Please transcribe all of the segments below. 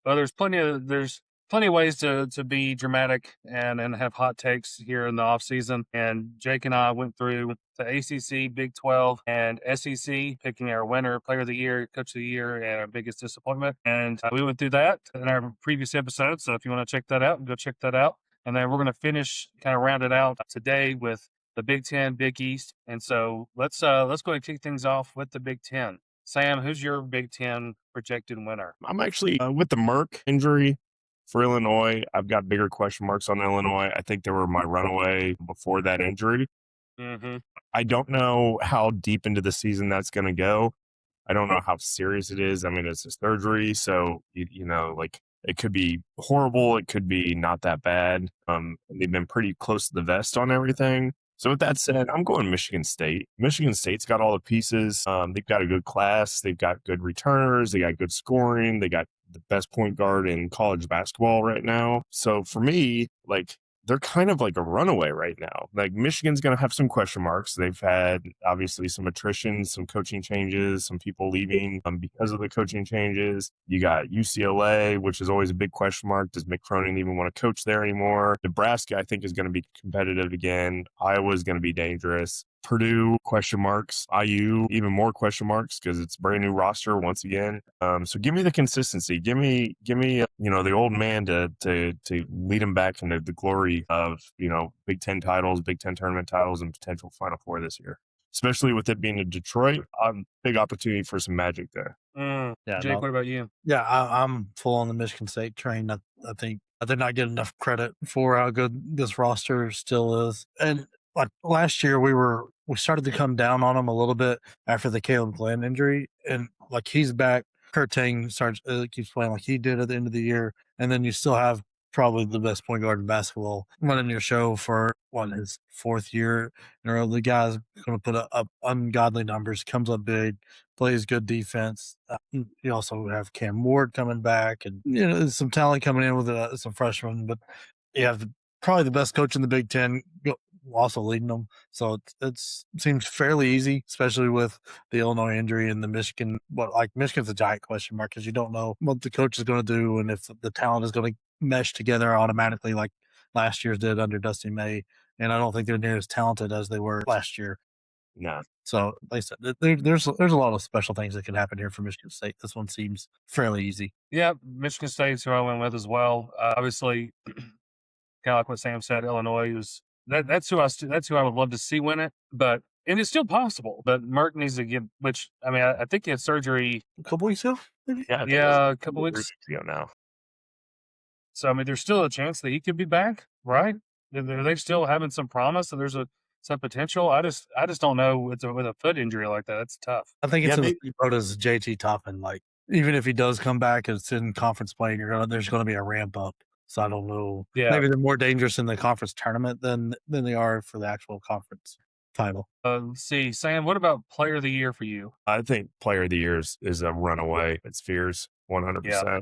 Well, there's plenty of ways to be dramatic and have hot takes here in the off season. And Jake and I went through the ACC, Big 12, and SEC, picking our winner, player of the year, coach of the year, and our biggest disappointment. And we went through that in our previous episode. So if you want to check that out, go check that out. And then we're going to finish, kind of round it out today with the Big 10, Big East. And so let's go and kick things off with the Big 10. Sam, who's your Big 10 projected winner? I'm actually with the Merck injury for Illinois. I've got bigger question marks on Illinois. I think they were my runaway before that injury. Mm-hmm. I don't know how deep into the season that's going to go. I don't know how serious it is. I mean, it's a surgery, so you know, like it could be horrible. It could be not that bad. They've been pretty close to the vest on everything. So with that said, I'm going Michigan State. Michigan State's got all the pieces. They've got a good class. They've got good returners. They got good scoring. They got the best point guard in college basketball right now. So for me, like, they're kind of like a runaway right now. Like, Michigan's going to have some question marks. They've had obviously some attrition, some coaching changes, some people leaving because of the coaching changes. You got UCLA, which is always a big question mark. Does Mick Cronin even want to coach there anymore? Nebraska, I think, is going to be competitive again. Iowa is going to be dangerous. Purdue, question marks. IU, even more question marks because it's a brand new roster once again. So give me the consistency. Give me, the old man to lead them back into the glory of, Big Ten titles, Big Ten tournament titles, and potential Final Four this year. Especially with it being in Detroit, big opportunity for some magic there. Jake, what about you? Yeah, I'm full on the Michigan State train. I think they're not getting enough credit for how good this roster still is. And like last year, we started to come down on him a little bit after the Caleb Glenn injury, and like he's back. Kurt Tang keeps playing like he did at the end of the year, and then you still have probably the best point guard in basketball running your show for his fourth year in a row. The guy's going to put up ungodly numbers, comes up big, plays good defense. You also have Cam Ward coming back, and there's some talent coming in with some freshmen, but you have probably the best coach in the Big Ten also leading them. So it seems fairly easy, especially with the Illinois injury and the Michigan. But like Michigan's a giant question mark because you don't know what the coach is going to do and if the talent is going to mesh together automatically like last year's did under Dusty May. And I don't think they're near as talented as they were last year. No. So like I said, there's a lot of special things that can happen here for Michigan State. This one seems fairly easy. Yeah, Michigan State's who I went with as well. Obviously, kind of like what Sam said, Illinois is that's who I would love to see win it. But and it's still possible. But Merck needs to give. Which I mean, I think he had surgery a couple weeks ago. Yeah, a couple weeks ago now. So I mean, there's still a chance that he could be back, right? Are they still having some promise that there's some potential? I just don't know with a foot injury like that. That's tough. I think it's as broad as JT Toppin. Like even if he does come back, it's in conference play. There's going to be a ramp up. So I don't know. Yeah. Maybe they're more dangerous in the conference tournament than they are for the actual conference title. Let's see, Sam, what about player of the year for you? I think player of the year is a runaway. It's Fears, 100%. Yeah,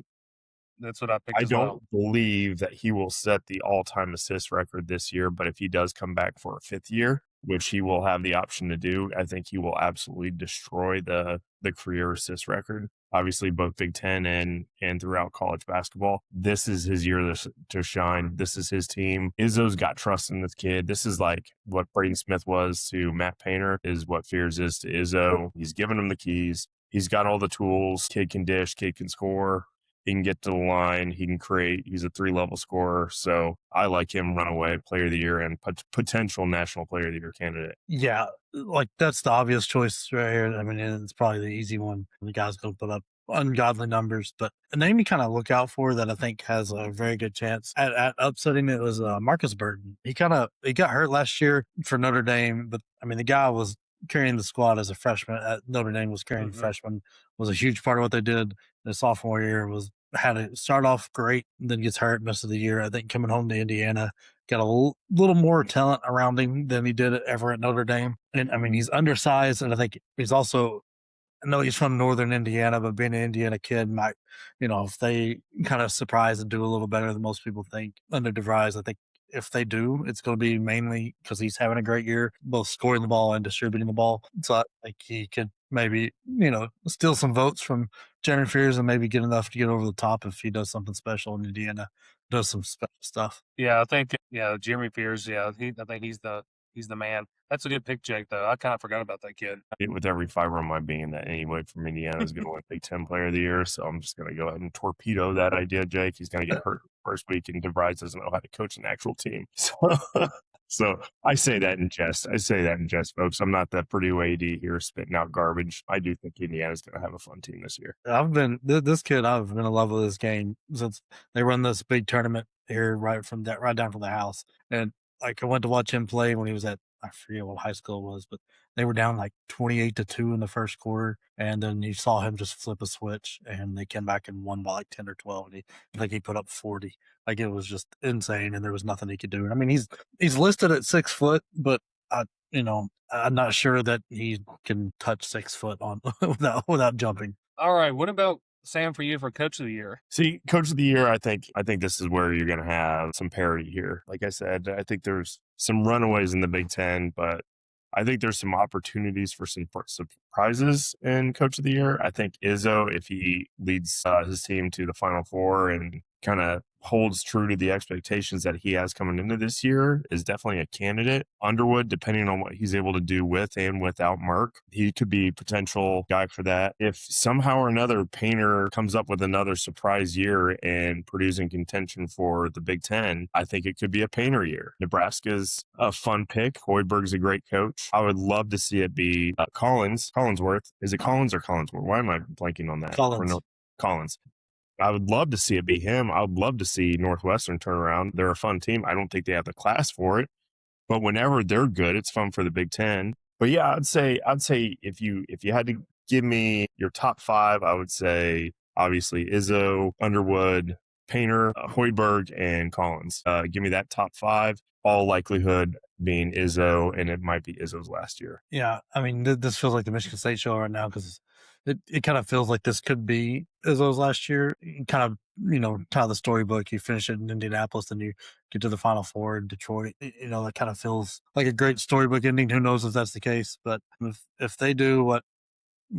that's what I picked. I don't believe that he will set the all-time assist record this year, but if he does come back for a fifth year, which he will have the option to do, I think he will absolutely destroy the career assist record. Obviously, both Big Ten and throughout college basketball. This is his year to shine. This is his team. Izzo's got trust in this kid. This is like what Braden Smith was to Matt Painter, is what Fears is to Izzo. He's given him the keys. He's got all the tools. Kid can dish. Kid can score. He can get to the line. He can create. He's a 3-level scorer. So I like him runaway player of the year and potential national player of the year candidate. Yeah, like that's the obvious choice right here. I mean, it's probably the easy one. The guy's going to put up ungodly numbers, but a name you kind of look out for that I think has a very good chance at upsetting it was Marcus Burton. He got hurt last year for Notre Dame, but I mean, the guy was carrying the squad as a freshman at Notre Dame, was carrying freshman, was a huge part of what they did. The sophomore year had to start off great, then gets hurt most of the year. I think coming home to Indiana, got a little more talent around him than he did ever at Notre Dame. And I mean, he's undersized, and I think he's also, I know he's from Northern Indiana, but being an Indiana kid might, if they kind of surprise and do a little better than most people think under DeVries, I think if they do, it's going to be mainly because he's having a great year, both scoring the ball and distributing the ball. So I think he could maybe, steal some votes from Jeremy Fears and maybe get enough to get over the top if he does something special in Indiana, does some special stuff. Yeah, I think Jeremy Fears. Yeah, I think he's the man. That's a good pick, Jake. Though I kind of forgot about that kid. With every fiber of my being that anyway from Indiana is going to win Big Ten Player of the Year, so I'm just going to go ahead and torpedo that idea, Jake. He's going to get hurt first week, and DeVries doesn't know how to coach an actual team. So I say that in jest. Folks. I'm not that Purdue AD here spitting out garbage. I do think Indiana's going to have a fun team this year. I've been in love with this game since they run this big tournament here right down from the house. And like I went to watch him play when he was at, I forget what high school it was, but they were down like 28-2 in the first quarter. And then you saw him just flip a switch and they came back and won by like 10 or 12. And he put up 40. Like it was just insane. And there was nothing he could do. And I mean, he's listed at 6 foot, but I'm not sure that he can touch 6 foot on without jumping. All right. What about Sam for you for Coach of the Year? See, Coach of the Year, I think this is where you're going to have some parity here. Like I said, I think there's some runaways in the Big Ten, but I think there's some opportunities for some surprises in Coach of the Year. I think Izzo, if he leads his team to the Final Four and kind of holds true to the expectations that he has coming into this year, is definitely a candidate. Underwood, depending on what he's able to do with and without Mark, he could be a potential guy for that. If somehow or another Painter comes up with another surprise year and Purdue's in contention for the Big Ten, I think it could be a Painter year. Nebraska's a fun pick. Hoiberg's a great coach. I would love to see it be Collinsworth. Is it Collins or Collinsworth? Why am I blanking on that? Collins. I would love to see it be him. I would love to see Northwestern turn around. They're a fun team. I don't think they have the class for it, but whenever they're good, it's fun for the Big Ten. But yeah, I'd say if you had to give me your top 5, I would say obviously Izzo, Underwood, Painter, Hoiberg, and Collins. Give me that top 5. All likelihood being Izzo, and it might be Izzo's last year. Yeah, I mean, this feels like the Michigan State show right now because it kind of feels like this could be Izzo's last year. Kind of the storybook. You finish it in Indianapolis, then you get to the Final Four in Detroit. That kind of feels like a great storybook ending. Who knows if that's the case? But if they do what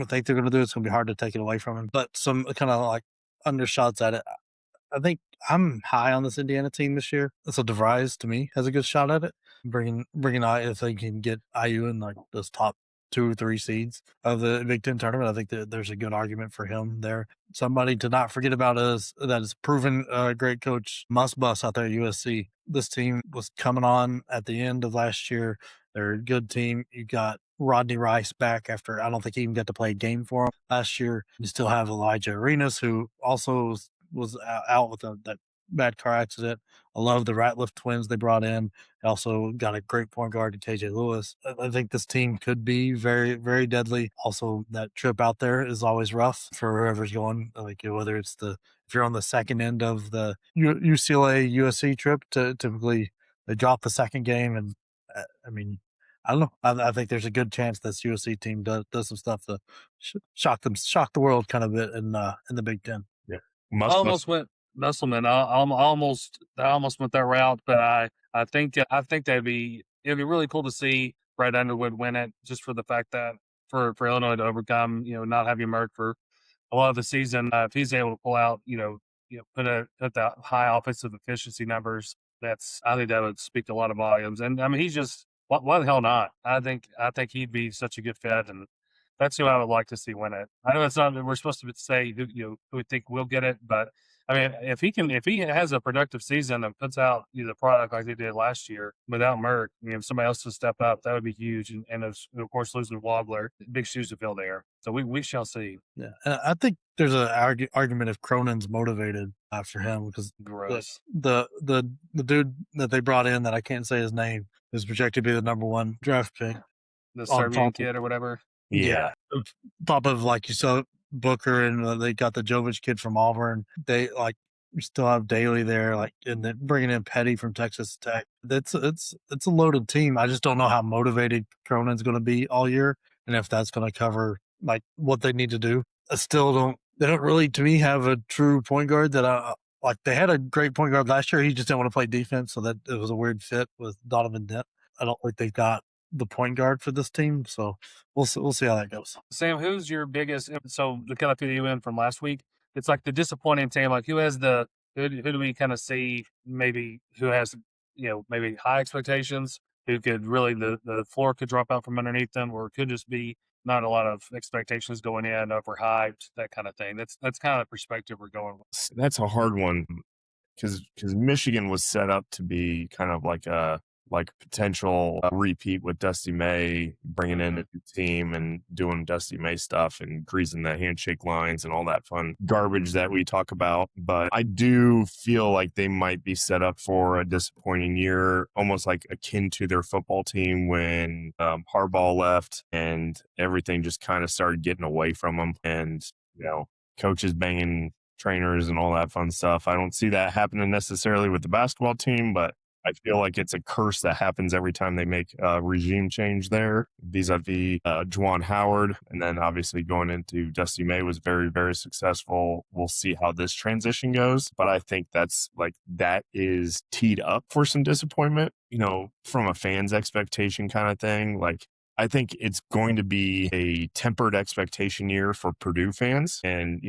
I think they're going to do, it's going to be hard to take it away from them. But some kind of like undershots at it. I think I'm high on this Indiana team this year. So DeVries, to me, has a good shot at it. Bringing if they can get IU in like those top 2 or 3 seeds of the Big Ten tournament, I think that there's a good argument for him there. Somebody to not forget about is proven great coach Bus out there at USC. This team was coming on at the end of last year. They're a good team. You got Rodney Rice back after I don't think he even got to play a game for him last year. You still have Elijah Arenas, who also was out with that bad car accident. I love the Ratliff twins they brought in. They also got a great point guard in KJ Lewis. I think this team could be very, very deadly. Also, that trip out there is always rough for whoever's going. Like whether it's if you're on the second end of the UCLA USC trip, typically they drop the second game, and I mean, I don't know. I think there's a good chance this USC team does some stuff to shock the world kind of bit in the Big Ten. Yeah, I almost went Musselman. I almost went that route, but I think it'd be really cool to see Brett Underwood win it, just for the fact that for Illinois to overcome not having Merck for a lot of the season. If he's able to pull out put the high offensive efficiency numbers, I think that would speak a lot of volumes. And I mean, he's just why the hell not? I think he'd be such a good fit, and that's who I would like to see win it. I know it's not. We're supposed to say who we think will get it, but I mean, if he has a productive season and puts out the product like they did last year without Merck, if somebody else to step up, that would be huge. And of course, losing Wobbler, big shoes to fill there. So we shall see. Yeah, and I think there's an argument if Cronin's motivated after him because the dude that they brought in that I can't say his name is projected to be the number 1 draft pick. The Serbian kid or whatever. Yeah. Top of like you saw Booker and they got the Jovic kid from Auburn. They we still have Daly there, and then bringing in Petty from Texas Tech. It's a loaded team. I just don't know how motivated Cronin's going to be all year, and if that's going to cover what they need to do. I still don't. They don't really, to me, have a true point guard that they had a great point guard last year. He just didn't want to play defense, so that it was a weird fit with Donovan Dent. I don't think they've got the point guard for this team. So we'll see how that goes. Sam, who's your biggest? So to kind of fill you in from last week, it's like the disappointing team. Like who do we kind of see maybe who has maybe high expectations, who could really the floor could drop out from underneath them, or it could just be not a lot of expectations going in, overhyped, that kind of thing. That's kind of the perspective we're going with. That's a hard one because Michigan was set up to be kind of like a potential repeat with Dusty May, bringing in a new team and doing Dusty May stuff and greasing the handshake lines and all that fun garbage that we talk about. But I do feel like they might be set up for a disappointing year, almost like akin to their football team when Harbaugh left and everything just kind of started getting away from them, and coaches banging trainers and all that fun stuff. I don't see that happening necessarily with the basketball team, but I feel like it's a curse that happens every time they make a regime change there, vis-a-vis Juwan Howard. And then obviously going into Dusty May was very, very successful. We'll see how this transition goes. But I think that is teed up for some disappointment, from a fan's expectation kind of thing. Like, I think it's going to be a tempered expectation year for Purdue fans and,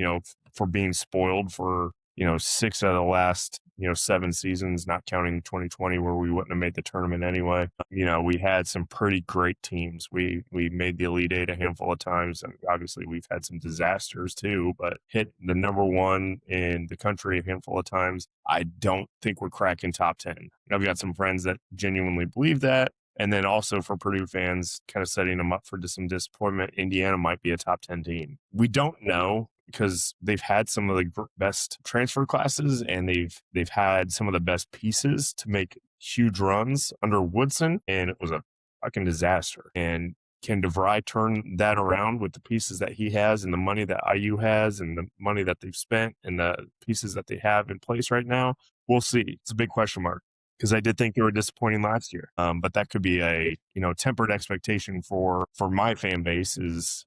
for being spoiled for 6 out of the last 7 seasons, not counting 2020 where we wouldn't have made the tournament anyway. We had some pretty great teams. We made the Elite Eight a handful of times, and obviously we've had some disasters too, but hit the number 1 in the country a handful of times. I don't think we're cracking top 10. I've got some friends that genuinely believe that. And then also for Purdue fans, kind of setting them up for some disappointment, Indiana might be a top 10 team. We don't know, because they've had some of the best transfer classes and they've had some of the best pieces to make huge runs under Woodson, and it was a fucking disaster. And can DeVry turn that around with the pieces that he has and the money that IU has and the money that they've spent and the pieces that they have in place right now? We'll see. It's a big question mark, because I did think they were disappointing last year. But that could be a tempered expectation for my fan base is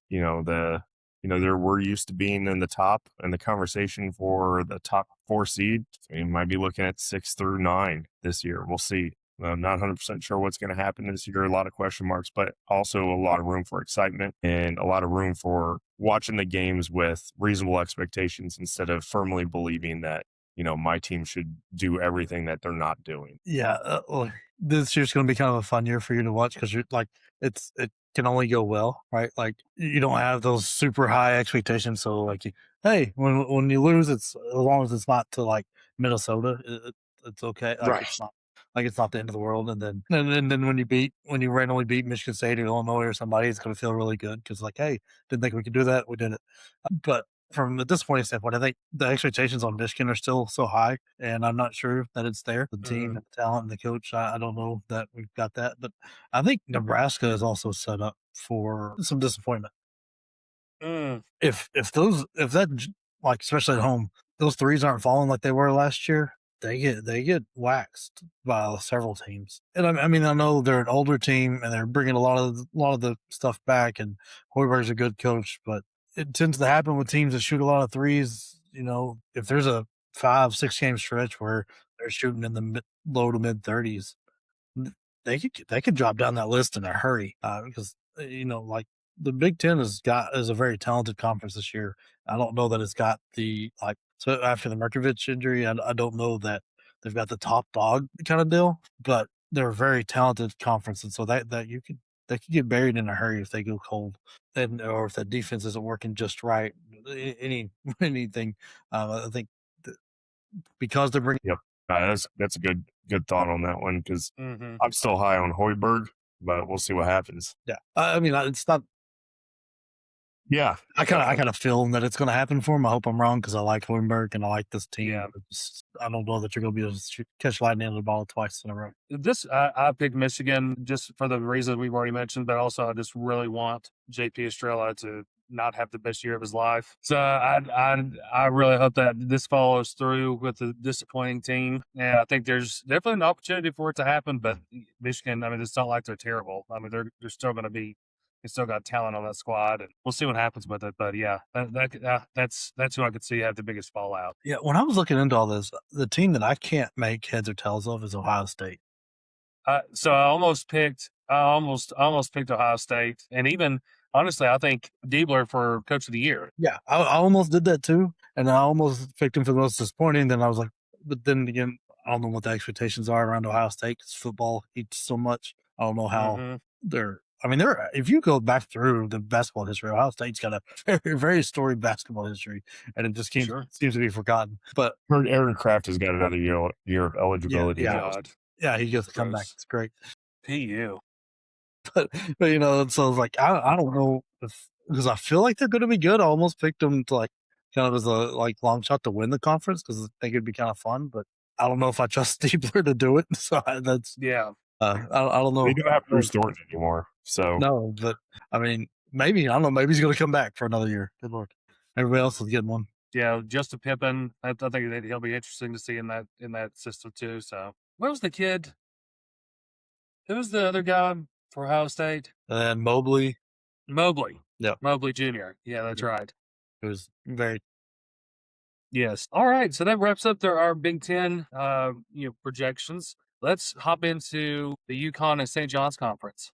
we're used to being in the top and the conversation for the top 4 seed. We might be looking at 6 through 9 this year. We'll see. I'm not 100% sure what's going to happen this year. A lot of question marks, but also a lot of room for excitement and a lot of room for watching the games with reasonable expectations instead of firmly believing that, my team should do everything that they're not doing. Yeah. This year's going to be kind of a fun year for you to watch because you're like, it can only go well, right? Like you don't have those super high expectations. So like, hey, when you lose, it's as long as it's not to like Minnesota, it's okay. Like, Right. It's not the end of the world. And then when you randomly beat Michigan State or Illinois or somebody, it's going to feel really good because like, hey, didn't think we could do that. We did it. But from a disappointing standpoint, I think the expectations on Michigan are still so high, and I'm not sure that it's there. The team, and the talent, and the coach, I don't know that we've got that. But I think Nebraska is also set up for some disappointment. If that, like, especially at home, those threes aren't falling like they were last year, they get waxed by several teams. And I mean, I know they're an older team and they're bringing a lot of the stuff back, and Hoiberg's a good coach, but it tends to happen with teams that shoot a lot of threes. If there's a 5-6 game stretch where they're shooting in the low to mid 30s, they could drop down that list in a hurry because like the Big Ten is a very talented conference this year. I don't know that it's got so after the Merkovich injury, I don't know that they've got the top dog kind of deal, but they're a very talented conference, and so that they could get buried in a hurry if they go cold, or if that defense isn't working just right. Anything, I think because they're bringing. Yep, that's a good thought on that one because I'm still high on Hoiberg, but we'll see what happens. Yeah, I mean, it's not. Yeah, I kind of feel that it's going to happen for him. I hope I'm wrong because I like Hoiberg and I like this team. Yeah. I don't know that you're going to be able to catch lightning in the ball twice in a row. I picked Michigan just for the reasons we've already mentioned, but also I just really want JP Estrella to not have the best year of his life. So I really hope that this follows through with the disappointing team. And I think there's definitely an opportunity for it to happen, but Michigan, I mean, it's not like they're terrible. I mean, they're still going to be. They still got talent on that squad, and we'll see what happens with it. But yeah, that's who I could see have the biggest fallout. Yeah, when I was looking into all this, the team that I can't make heads or tails of is Ohio State. So I almost picked I almost picked Ohio State, and even honestly, I think Diebler for Coach of the Year. Yeah, I almost did that too, and I almost picked him for the most disappointing. Then I was like, but then again, I don't know what the expectations are around Ohio State because football eats so much. I don't know how Mhm. they're. I mean, they're. If you go back through the basketball history, Ohio State's got a very, very storied basketball history, and it just Sure. seems to be forgotten. But Heard Aaron Kraft has got another year of eligibility. Yeah. now. God, yeah, he gets to come back. Gross. It's great. PU. But you know, so it's like I don't know if because I feel like they're going to be good. I almost picked them to like kind of as a like long shot to win the conference because I think it'd be kind of fun. But I don't know if I trust Stiebler to do it. So that's Yeah. I don't know. They don't have Bruce Thornton anymore, so No, but I mean, maybe I don't know. Maybe he's going to come back for another year. Good lord, everybody else is getting one. Yeah, Justin Pippen. I think that he'll be interesting to see in that system too. So, what was the kid? Who was the other guy for Ohio State? And Mobley, Mobley. Yeah. Mobley Jr. Yeah, that's right. it was very Yes. All right. So that wraps up our Big Ten, projections. Let's hop into the UConn and St. John's conference.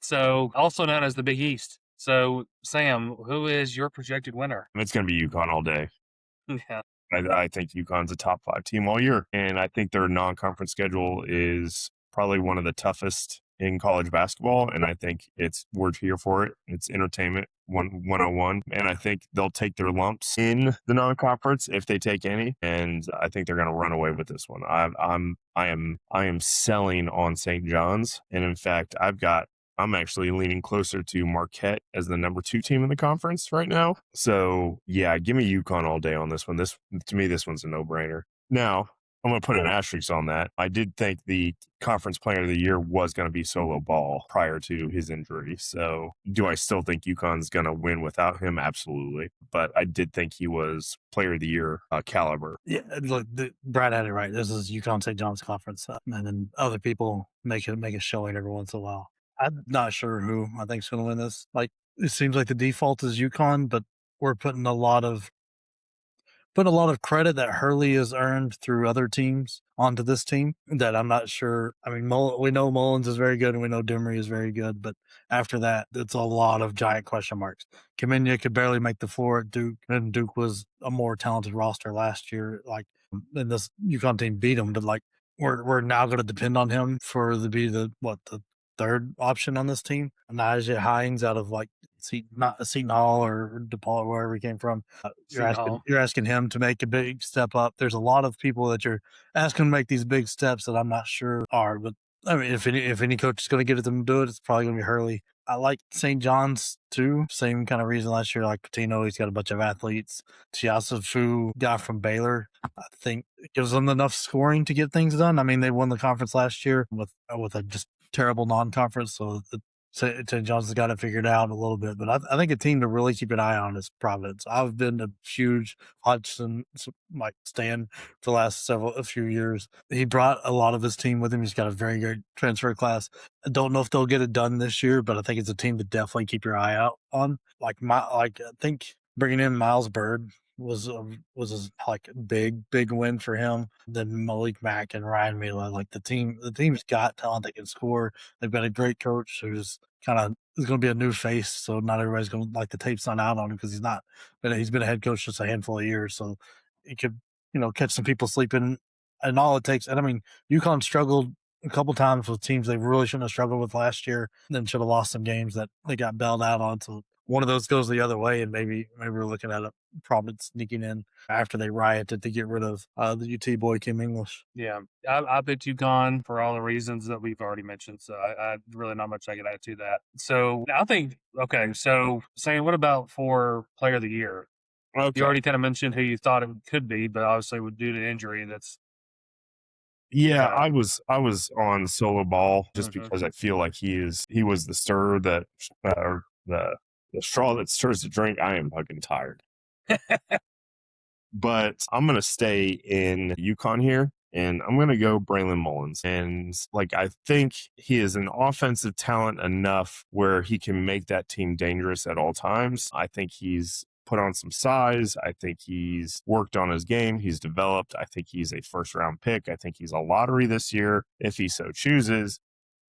So, also known as the Big East. So, Sam, who is your projected winner? it's going to be UConn all day. Yeah. I think UConn's a top 5 team all year, and I think their non-conference schedule is probably one of the toughest in college basketball, and I think we're here for it. It's entertainment 101, and I think they'll take their lumps in the non-conference if they take any, and I think they're going to run away with this one. I am selling on St. John's, and in fact, I'm actually leaning closer to Marquette as the number 2 team in the conference right now. So yeah, give me UConn all day on this one. To me, this one's a no-brainer. Now, I'm going to put an asterisk on that. I did think the conference player of the year was going to be Solo Ball prior to his injury. So do I still think UConn's going to win without him? Absolutely. But I did think he was player of the year caliber. Yeah, look, Brad had it right. This is UConn St. John's conference, and then other people make a showing every once in a while. I'm not sure who I think is going to win this. Like, it seems like the default is UConn, but we're putting a lot of credit that Hurley has earned through other teams onto this team that I'm not sure. I mean, we know Mullins is very good and we know Demery is very good, but after that, it's a lot of giant question marks. Kaminya could barely make the floor at Duke, and Duke was a more talented roster last year. Like, and this UConn team beat them, but like we're now going to depend on him to be the third option on this team. Najee Hines out of like Seton Hall or DePaul or wherever he came from. You're asking him to make a big step up. There's a lot of people that you're asking to make these big steps that I'm not sure are. But I mean, if any coach is going to get them to do it, it's probably going to be Hurley. I like St. John's too. Same kind of reason last year. Like Patino, he's got a bunch of athletes. Chiasafu, guy from Baylor, I think it gives them enough scoring to get things done. I mean, they won the conference last year with a just terrible non-conference, so St. John's has got it figured out a little bit. But I think a team to really keep an eye on is Providence. I've been a huge Hodgson stan for the last a few years. He brought a lot of his team with him. He's got a very good transfer class. I don't know if they'll get it done this year, but I think it's a team to definitely keep your eye out on. I think bringing in Miles Bird was a big win for him. Then Malik Mack and Ryan Mila, like the team's got talent. They can score. They've got a great coach who's kind of is going to be a new face. So not everybody's going to like the tape's not out on him because he's been a head coach just a handful of years. So it could, catch some people sleeping, and all it takes. And I mean, UConn struggled a couple times with teams they really shouldn't have struggled with last year, and then should have lost some games that they got bailed out on. So one of those goes the other way, and maybe we're looking at a Providence sneaking in after they rioted to get rid of the UT boy Kim English. Yeah, I bet UConn for all the reasons that we've already mentioned. So I really not much I can add to that. So I think So Sam, what about for Player of the Year? Okay. You already kind of mentioned who you thought it could be, but obviously due to injury, that's. Yeah, I was on Solo Ball just Mhm. because I feel like he was the stir that or the straw that stirs the drink. I am fucking tired. But I'm gonna stay in UConn here, and I'm gonna go Braylon Mullins. And I think he is an offensive talent enough where he can make that team dangerous at all times. I think he's put on some size. I think he's worked on his game. He's developed. I think he's a first-round pick. I think he's a lottery this year if he so chooses.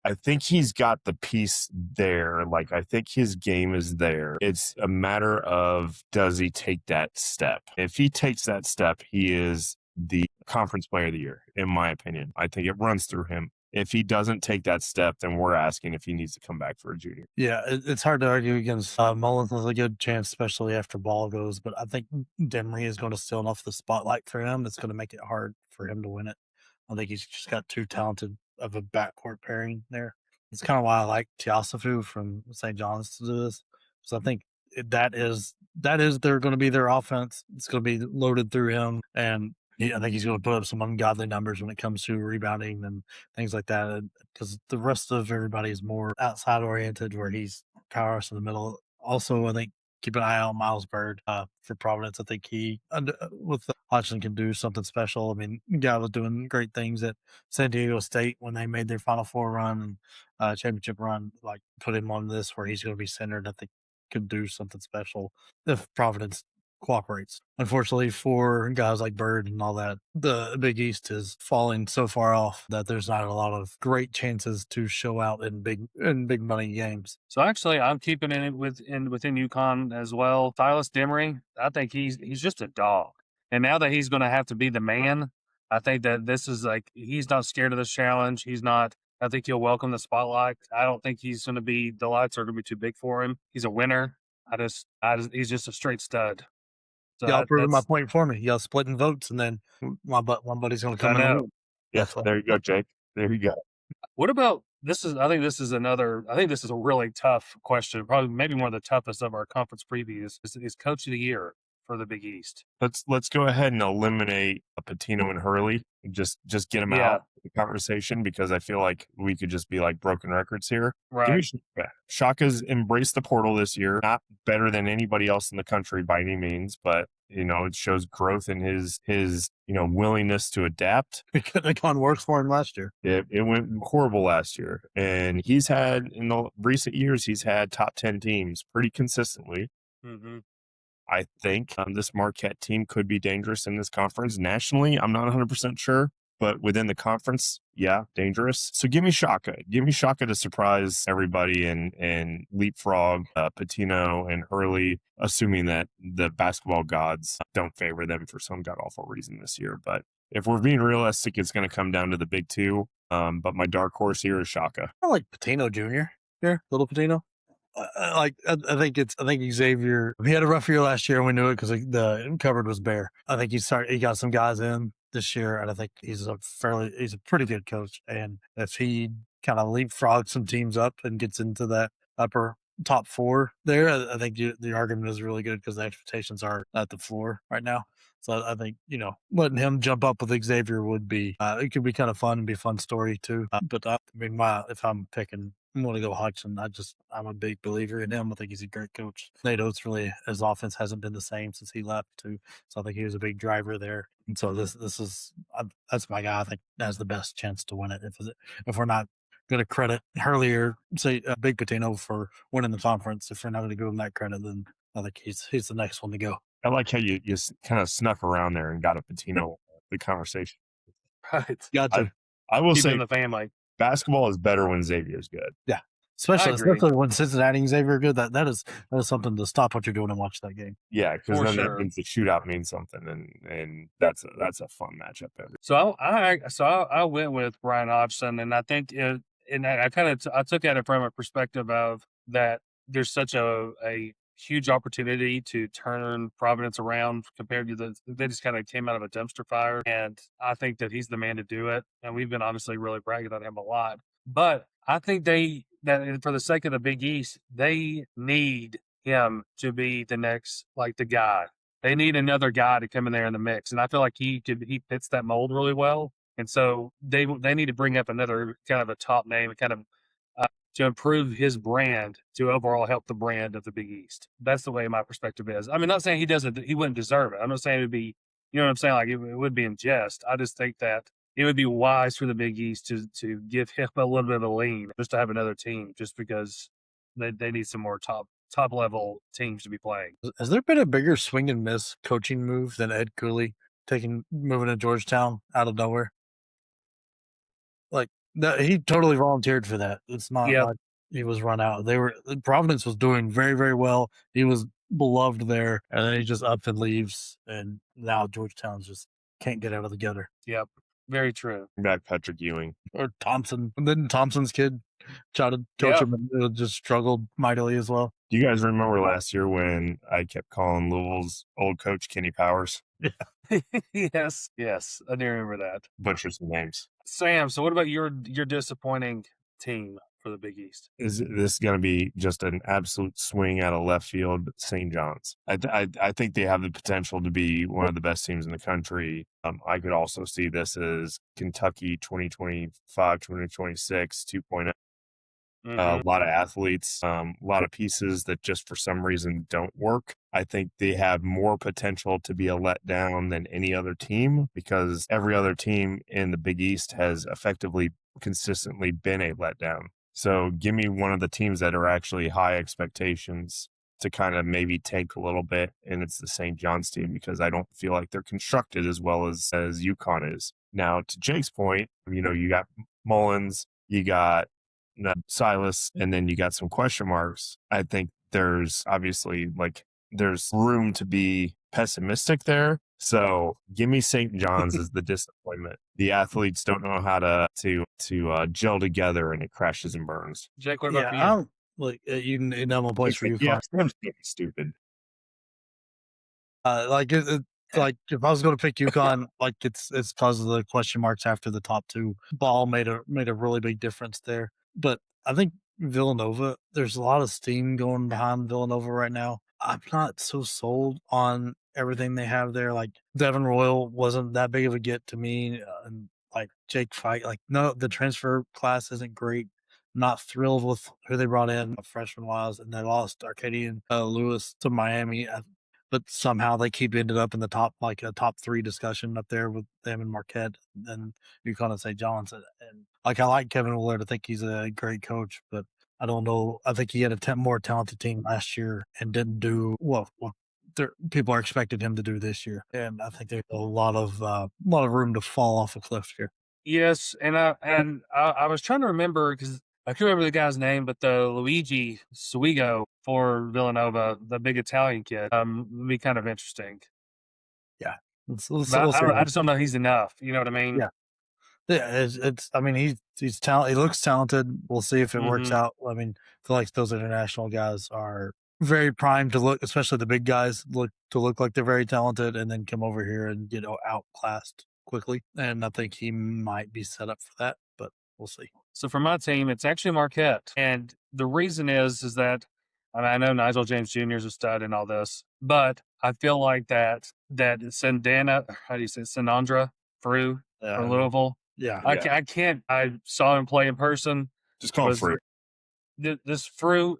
I think he's got the piece there. Like, I think his game is there. It's a matter of, does he take that step? If he takes that step, he is the conference player of the year, in my opinion. I think it runs through him. If he doesn't take that step, then we're asking if he needs to come back for a junior. Yeah, it's hard to argue against Mullins has a good chance, especially after ball goes. But I think Denley is going to steal enough of the spotlight for him. It's going to make it hard for him to win it. I think he's just got too talented of a backcourt pairing there. It's kind of why I like Teosifu from St. John's to do this. So I think that is they're going to be their offense. It's going to be loaded through him, and I think he's going to put up some ungodly numbers when it comes to rebounding and things like that. Because the rest of everybody is more outside oriented, where he's powerhouse in the middle. Also, I think keep an eye out on Miles Bird for Providence. I think he, with Hodgson, can do something special. I mean, the guy was doing great things at San Diego State when they made their Final Four run and championship run. Like, put him on this where he's going to be centered. I think could do something special if Providence cooperates. Unfortunately for guys like Bird and all that, the Big East is falling so far off that there's not a lot of great chances to show out in big money games. So actually, I'm keeping it within UConn as well. Silas Demery, I think he's just a dog, and now that he's going to have to be the man, I think that this is like he's not scared of this challenge. He's not. I think he'll welcome the spotlight. I don't think he's going to be the lights are going to be too big for him. He's a winner. He's just a straight stud. So Y'all proving my point for me. Y'all splitting votes, and then one buddy's going to come in and win. Yes, there you go, Jake. There you go. What about this? I think this is a really tough question. Probably maybe one of the toughest of our conference previews is Coach of the Year for the Big East. Let's go ahead and eliminate Patino and Hurley. Just get them out of the conversation, because I feel like we could just be like broken records here. Right. Shaka's embraced the portal this year. Not better than anybody else in the country by any means, but it shows growth in his willingness to adapt. It couldn't have gone worse for him last year. It went horrible last year, and he's had in the recent years top 10 teams pretty consistently. Mm-hmm. I think this Marquette team could be dangerous in this conference. Nationally, I'm not 100% sure, but within the conference, yeah, dangerous. So give me Shaka. Give me Shaka to surprise everybody and leapfrog Patino and Hurley, assuming that the basketball gods don't favor them for some god-awful reason this year. But if we're being realistic, it's going to come down to the big two. But my dark horse here is Shaka. I like Patino Jr. here, little Patino. I think Xavier. He had a rough year last year, and we knew it because the cupboard was bare. I think he got some guys in this year, and I think he's a pretty good coach. And if he kind of leapfrogs some teams up and gets into that upper top four there, I think the argument is really good because the expectations are at the floor right now. So I think, letting him jump up with Xavier would be, it could be kind of fun and be a fun story too. But if I'm picking, I'm going to go Hodgson. I'm a big believer in him. I think he's a great coach. Nate Oates his offense hasn't been the same since he left too. So I think he was a big driver there. And so that's my guy. I think has the best chance to win it. If we're not going to credit Hurley or say Big Patino for winning the conference, if we're not going to give him that credit, then I think he's the next one to go. I like how you kind of snuck around there and got a Patino the conversation. Right. Got to. I will say in the family. Basketball is better when Xavier's good. Yeah. Especially when Cincinnati and Xavier are good. That is something to stop what you're doing and watch that game. Yeah, because then that means the shootout means something, and that's a fun matchup. So I went with Brian Hodgson, and I think I took at it from a perspective of that there's such a huge opportunity to turn Providence around compared to they just kind of came out of a dumpster fire. And I think that he's the man to do it. And we've been honestly really bragging on him a lot. But I think that for the sake of the Big East, they need him to be the next, the guy. They need another guy to come in there in the mix. And I feel like he fits that mold really well. And so they need to bring up another kind of a top name, kind of to improve his brand, to overall help the brand of the Big East. That's the way my perspective is. I mean, not saying he wouldn't deserve it. I'm not saying it would be, you know what I'm saying? Like it would be in jest. I just think that it would be wise for the Big East to give him a little bit of a lean, just to have another team, just because they need some more top level teams to be playing. Has there been a bigger swing and miss coaching move than Ed Cooley moving to Georgetown out of nowhere? Like, No, he totally volunteered for that. It's not Yep. like he was run out. Providence was doing very, very well. He was beloved there, and then he just up and leaves, and now Georgetown's just can't get out of the gutter. Yep. Very true. Back Patrick Ewing. Or Thompson. And then Thompson's kid tried to coach him and it just struggled mightily as well. Do you guys remember last year when I kept calling Louisville's old coach Kenny Powers? Yes. I do remember that. Butcher some names. Sam, so what about your disappointing team for the Big East? Is this going to be just an absolute swing out of left field? St. John's. I think they have the potential to be one of the best teams in the country. I could also see this as Kentucky 2025, 2026, 2.0. A lot of athletes, a lot of pieces that just for some reason don't work. I think they have more potential to be a letdown than any other team because every other team in the Big East has effectively consistently been a letdown. So give me one of the teams that are actually high expectations to kind of maybe tank a little bit, and it's the St. John's team because I don't feel like they're constructed as well as UConn is. Now, to Jake's point, you got Mullins, you got Silas, and then you got some question marks. I think there's obviously there's room to be pessimistic there. So give me St. John's as the disappointment. The athletes don't know how to gel together, and it crashes and burns. Jake, what about you know my points for you. Yeah, I'm stupid. If I was going to pick UConn, it's because of the question marks after the top two. Ball made a really big difference there. But I think Villanova, there's a lot of steam going behind Villanova right now. I'm not so sold on everything they have there. Like Devin Royal wasn't that big of a get to me. And Jake Fight, no, the transfer class isn't great. Not thrilled with who they brought in freshman wise, and they lost Arcadian Lewis to Miami. But somehow they ended up in the top, a top three discussion up there with them and Marquette and UConn and St. John's. And I like Kevin Willard. I think he's a great coach, but I don't know. I think he had a more talented team last year and didn't do what people are expecting him to do this year. And I think there's a lot of room to fall off a cliff here. Yes, and I was trying to remember because I can't remember the guy's name, but the Luigi Suigo for Villanova, the big Italian kid, would be kind of interesting. Yeah. I just don't know he's enough. You know what I mean? Yeah. Yeah, he's talented. He looks talented. We'll see if it works out. I feel like those international guys are very primed to look, especially the big guys, look like they're very talented and then come over here and get outclassed quickly. And I think he might be set up for that, but we'll see. So for my team, it's actually Marquette. And the reason is that I know Nigel James Jr. is a stud in all this, but I feel like that Sanandra Frew from Louisville. Yeah. I can't. I saw him play in person. Just call him Frew. This Frew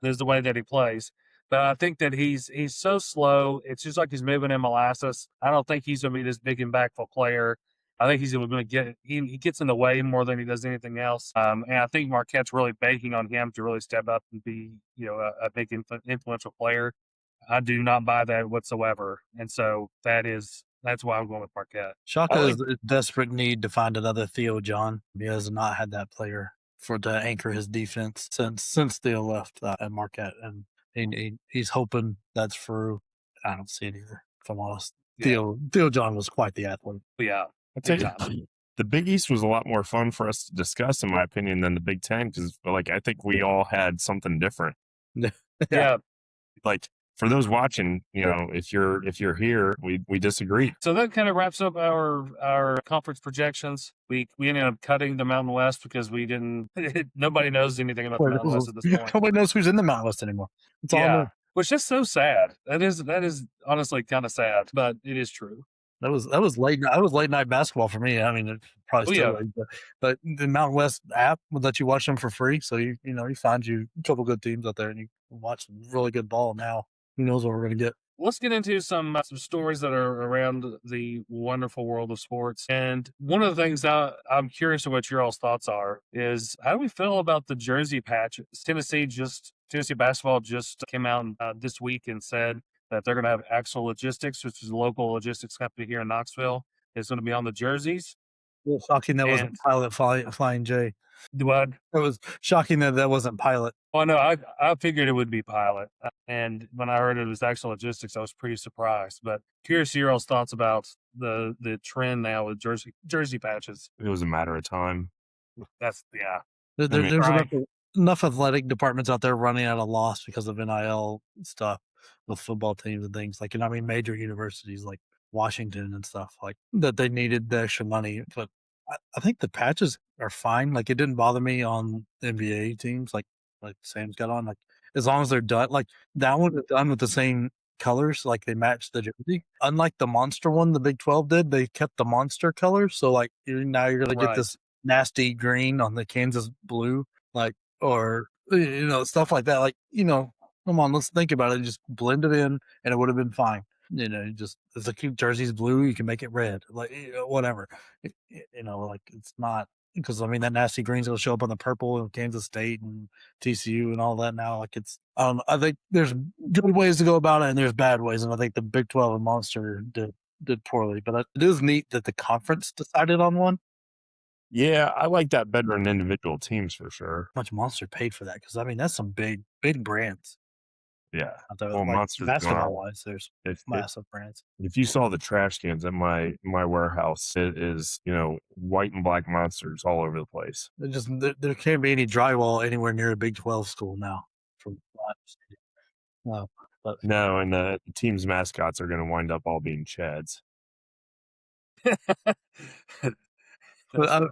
is the way that he plays. But I think that he's so slow. It's just like he's moving in molasses. I don't think he's going to be this big impactful player. I think he's going to get he gets in the way more than he does anything else. And I think Marquette's really banking on him to really step up and be a big influential player. I do not buy that whatsoever, and so that's why I'm going with Marquette. Shaka is in desperate need to find another Theo John. He has not had that player to anchor his defense since Theo left at Marquette, and he's hoping that's Frew. I don't see it either, if I'm honest. Yeah. Theo John was quite the athlete. Yeah. I'd say the Big East was a lot more fun for us to discuss, in my opinion, than the Big Ten because, I think we all had something different. Yeah. For those watching, if you're here, we disagree. So that kind of wraps up our conference projections. We ended up cutting the Mountain West because we didn't. Nobody knows anything about the Mountain West at this point. Nobody knows who's in the Mountain West anymore. It's all which is so sad. That is honestly kind of sad, but it is true. That was late night basketball for me. It's probably still late, but the Mountain West app would let you watch them for free. So you find you a couple good teams out there and you can watch some really good ball. Now who knows what we're gonna get. Let's get into some stories that are around the wonderful world of sports. And one of the things that I'm curious of what your all's thoughts are is how do we feel about the jersey patch? Tennessee basketball just came out this week and said that they're going to have Axel Logistics, which is a local logistics company here in Knoxville. It's going to be on the jerseys. Well, shocking that wasn't And Pilot Flying J. what? It was shocking that wasn't Pilot. Oh no, I figured it would be Pilot, and when I heard it was Actual Logistics, I was pretty surprised. But curious to hear y'all's thoughts about the trend now with jersey patches. It was a matter of time. That's yeah. There's Right. enough athletic departments out there running at a loss because of NIL stuff with football teams and things like, major universities like Washington and stuff like that, they needed the extra money. But I think the patches are fine. Like, it didn't bother me on NBA teams like Sam's got on. Like, as long as they're done, like that one is done with the same colors, like they match the jersey. Unlike the monster one the Big 12 did, they kept the monster colors. So like now you're gonna get Right. this nasty green on the Kansas blue, like, or stuff like that. Like, come on, let's think about it. Just blend it in, and it would have been fine. Just if the jersey's blue, you can make it red, like, whatever. Like, it's not, because that nasty green's gonna show up on the purple of Kansas State and TCU and all that now. Like, it's, I think there's good ways to go about it, and there's bad ways, and I think the Big 12 and Monster did poorly. But it is neat that the conference decided on one. Yeah, I like that better than individual teams for sure. How much Monster paid for that? Because that's some big brands. Yeah. Out there, Well, like, Monster's going basketball on. wise, there's If massive brands. if you saw the trash cans at my warehouse, it is, white and black Monsters all over the place. There can't be any drywall anywhere near a Big 12 school now. From what I understand. No, but No, and the team's mascots are going to wind up all being Chads. what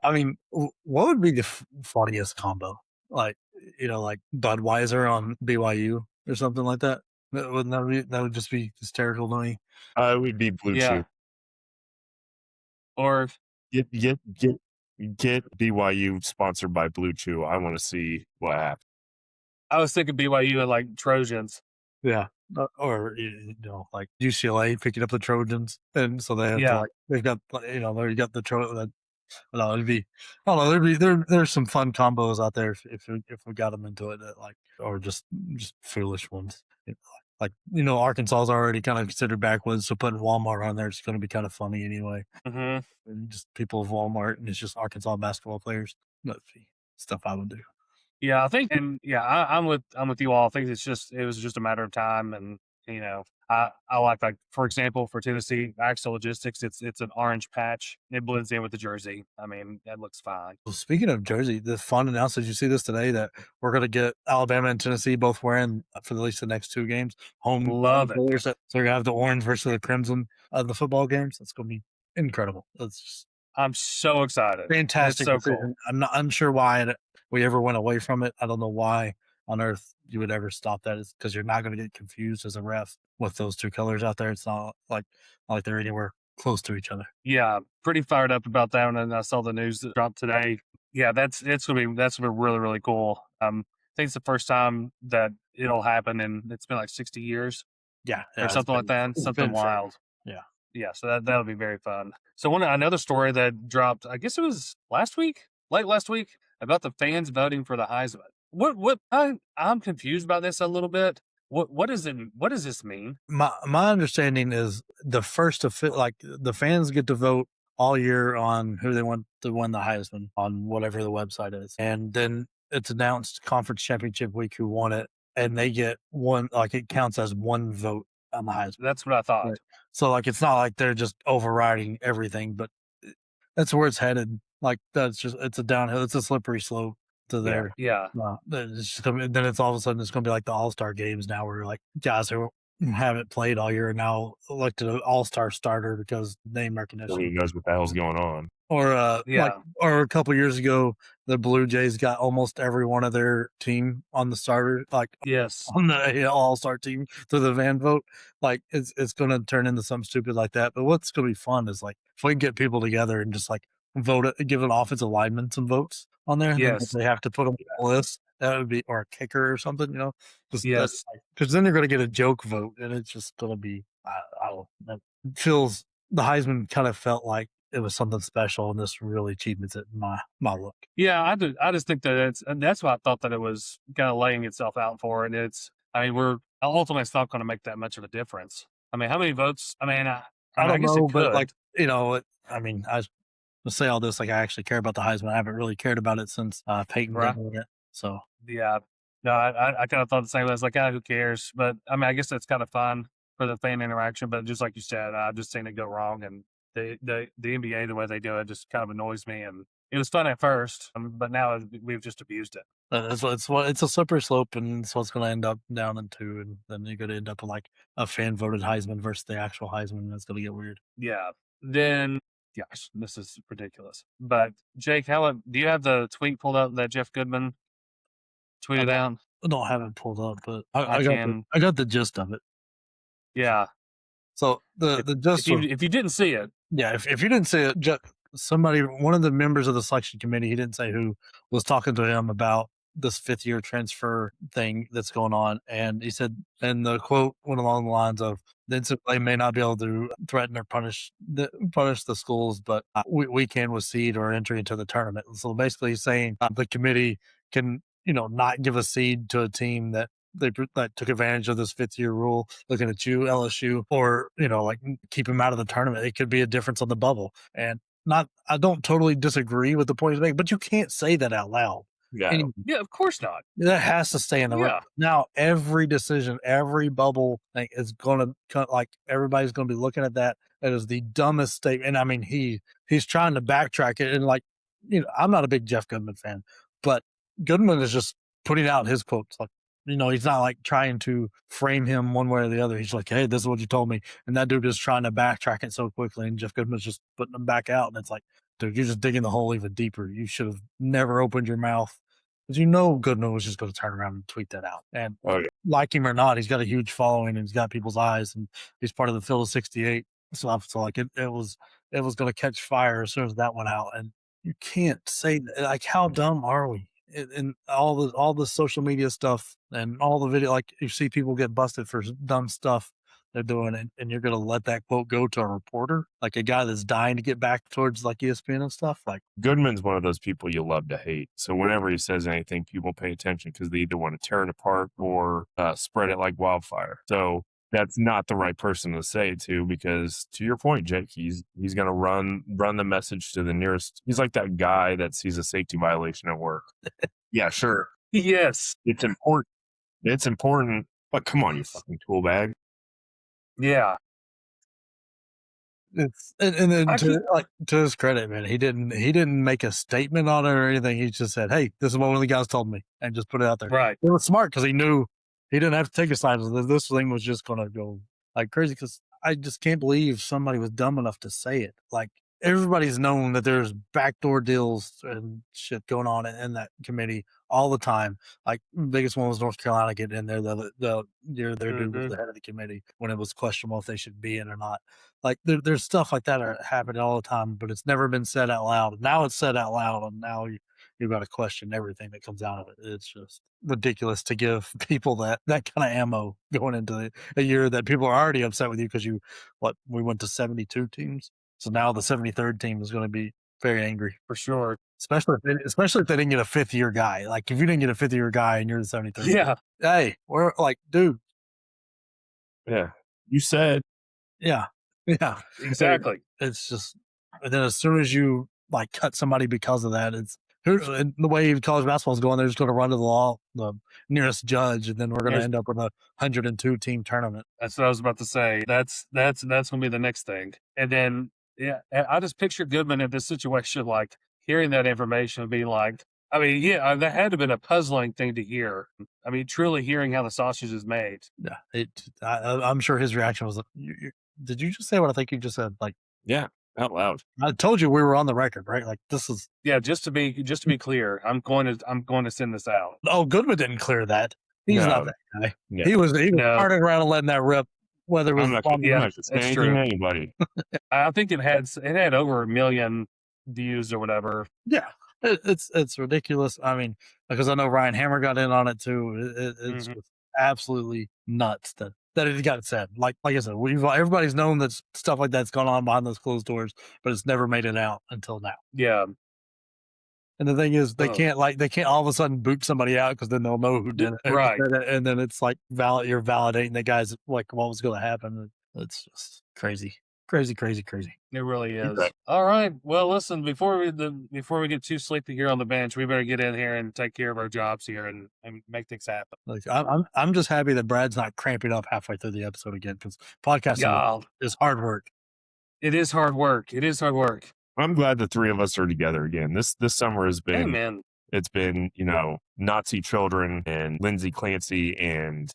would be the funniest combo? Like, like Budweiser on BYU or something like that. That would just be hysterical to me. It would be Blue Yeah. Chew. Or Get BYU sponsored by Blue Chew. I want to see what happens. I was thinking BYU and like Trojans. Yeah. Or like UCLA picking up the Trojans, and so they have to, like, they've got, they got the Trojan. No, it'd be, I don't know. There's some fun combos out there if we got them into it, like, or just foolish ones. Like, Arkansas is already kind of considered backwoods, so putting Walmart on there is going to be kind of funny anyway. Mm-hmm. And just people of Walmart, and it's just Arkansas basketball players. That'd be stuff I would do. Yeah, I think, and yeah, I'm with you all. I think it was just a matter of time, and I like, for example, for Tennessee, Axel Logistics, it's an orange patch. It blends in with the jersey. That looks fine. Well, speaking of jersey, the fun announcement, did you see this today, that we're going to get Alabama and Tennessee both wearing, for at least the next two games, home Love it. colors. So you're going to have the orange versus the crimson of the football games. That's going to be incredible. That's just I'm so excited. fantastic. It's so cool. I'm not unsure why we ever went away from it. I don't know why on earth you would ever stop that. It's because you're not going to get confused as a ref with those two colors out there. It's not like they're anywhere close to each other. Yeah, pretty fired up about that one, and I saw the news that dropped today. Yeah, that's gonna be really, really cool. I think it's the first time that it'll happen, and it's been like 60 years. Yeah, or something like that. Something wild. Yeah, so that'll be very fun. So another story that dropped, I guess it was late last week, about the fans voting for the Heisman. What I'm confused about this a little bit. What does this mean? My understanding is the fans get to vote all year on who they want to win the Heisman on whatever the website is, and then it's announced conference championship week who won it, and they get one, like, it counts as one vote on the Heisman. That's what I thought. Right. So, like, it's not like they're just overriding everything, but that's where it's headed. Like, it's a downhill, it's a slippery slope to there. Yeah. Then it's all of a sudden it's going to be like the All-Star games now, where like guys who haven't played all year are now elected an All-Star starter because name recognition. Nobody knows what the hell's going on. Or or a couple years ago, the Blue Jays got almost every one of their team on the starter, like, yes, on the All-Star team through the van vote. Like, it's going to turn into something stupid like that. But what's going to be fun is, like, if we can get people together and just like vote it, give an offensive lineman some votes on there. Yes, they have to put them on the list. That would be, or a kicker or something, yes, because then they're going to get a joke vote, and it's just going to be, that feels, the Heisman kind of felt like it was something special, and this really cheapens it in my look. Yeah, I just think that that's why I thought that it was kind of laying itself out for it. We're ultimately, it's not going to make that much of a difference. How many votes? I don't guess know, but like, to say all this, like, I actually care about the Heisman. I haven't really cared about it since Peyton Right. did it. So Yeah. No, I kind of thought the same. I was like, who cares? But I mean, I guess that's kind of fun for the fan interaction. But just like you said, I've just seen it go wrong, and the NBA, the way they do it, just kind of annoys me. And it was fun at first, but now we've just abused it. it's a slippery slope, and it's what's going to end up down into, and then you're going to end up with like a fan voted Heisman versus the actual Heisman. That's going to get weird. Yeah. Then, gosh, this is ridiculous. But Jake, do you have the tweet pulled up that Jeff Goodman tweeted out? I don't have it pulled up, but I I got the gist of it. Yeah. So the gist if you didn't see it, yeah, if you didn't see it, one of the members of the selection committee, he didn't say who, was talking to him about this fifth-year transfer thing that's going on, and he said, and the quote went along the lines of, the NCAA may not be able to threaten or punish the schools, but we can with seed or entry into the tournament. So basically, he's saying the committee can, not give a seed to a team that took advantage of this fifth-year rule, looking at you, LSU, or like keep him out of the tournament. It could be a difference on the bubble, and I don't totally disagree with the point he's making, but you can't say that out loud. Yeah. Yeah, of course not. That has to stay in the room. Now, every decision, every bubble thing is going to, like, everybody's going to be looking at that. It is the dumbest statement. And I mean, he's trying to backtrack it. And like, I'm not a big Jeff Goodman fan, but Goodman is just putting out his quotes. Like, he's not like trying to frame him one way or the other. He's like, hey, this is what you told me. And that dude is trying to backtrack it so quickly. And Jeff Goodman's just putting them back out. And it's like, dude, you're just digging the hole even deeper. You should have never opened your mouth. Because Goodman was just going to turn around and tweet that out. And like him or not, he's got a huge following and he's got people's eyes, and he's part of the Field of 68 stuff. So like it was going to catch fire as soon as that went out. And you can't say, like, how dumb are we? And all the social media stuff and all the video, like, you see people get busted for dumb stuff they're doing, and you're going to let that quote go to a reporter, like a guy that's dying to get back towards like ESPN and stuff. Like, Goodman's one of those people you love to hate. So whenever he says anything, people pay attention because they either want to tear it apart or spread it like wildfire. So that's not the right person to say it to, because to your point, Jake, he's going to run the message to the nearest. He's like that guy that sees a safety violation at work. Yeah, sure. Yes. It's important. But come on, you fucking tool bag. Yeah. It's and then to his credit, man, he didn't make a statement on it or anything. He just said, "Hey, this is what one of the guys told me," and just put it out there. Right. It was smart because he knew he didn't have to take a side. This thing was just going to go like crazy. Because I just can't believe somebody was dumb enough to say it. Like, everybody's known that there's backdoor deals and shit going on in that committee all the time. Like, the biggest one was North Carolina getting in there. The year their dude was the head of the committee when it was questionable if they should be in or not. Like, there's stuff like that are happening all the time, but it's never been said out loud. Now it's said out loud, and now you've got to question everything that comes out of it. It's just ridiculous to give people that kind of ammo going into a year that people are already upset with you because we went to 72 teams. So now the 73rd team is going to be very angry. For sure. Especially if they didn't get a fifth-year guy. Like, if you didn't get a fifth-year guy and you're the 73rd team, hey, we're like, dude. Yeah. You said. Yeah. Yeah. Exactly. It's just, and then as soon as you, like, cut somebody because of that, and the way college basketball is going, they're just going to run to the nearest judge, and then we're going to end up with a 102-team tournament. That's what I was about to say. That's going to be the next thing. And then, yeah, I just picture Goodman in this situation, like, hearing that information and being like, I mean, yeah, that had to have been a puzzling thing to hear. I mean, truly hearing how the sausage is made. Yeah, I'm sure his reaction was, did you just say what I think you just said? Like, yeah, out loud. I told you we were on the record, right? Like, this is. Yeah, just to be clear, I'm going to send this out. Oh, Goodman didn't clear that. He's not that guy. Yeah. He was starting around and letting that rip. Whether it was that's true. Anybody. I think it had over 1 million views or whatever. Yeah, it's ridiculous. I mean, because I know Ryan Hammer got in on it too. It's just absolutely nuts that it got said. Like I said, everybody's known that stuff like that's gone on behind those closed doors, but it's never made it out until now. Yeah. And the thing is, they can't all of a sudden boot somebody out because then they'll know who did it. Right. And then it's like you're validating the guys, like, what was going to happen. It's just crazy. Crazy. It really is. bet. All right. Well, listen. Before we get too sleepy here on the bench, we better get in here and take care of our jobs here and make things happen. Like I'm just happy that Brad's not cramping up halfway through the episode again, because podcasting is hard work. It is hard work. I'm glad the three of us are together again. This summer has been. Hey, man. It's been, Nazi children and Lindsay Clancy and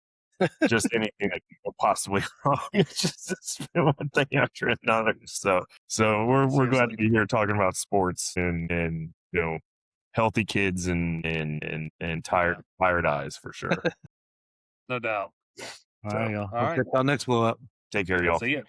just anything that could go possibly wrong. It's been one thing after another. So we're glad to be here talking about sports and healthy kids and tired eyes for sure. No doubt. All right, y'all. All right. Catch y'all next blow up. Take care, y'all. See ya.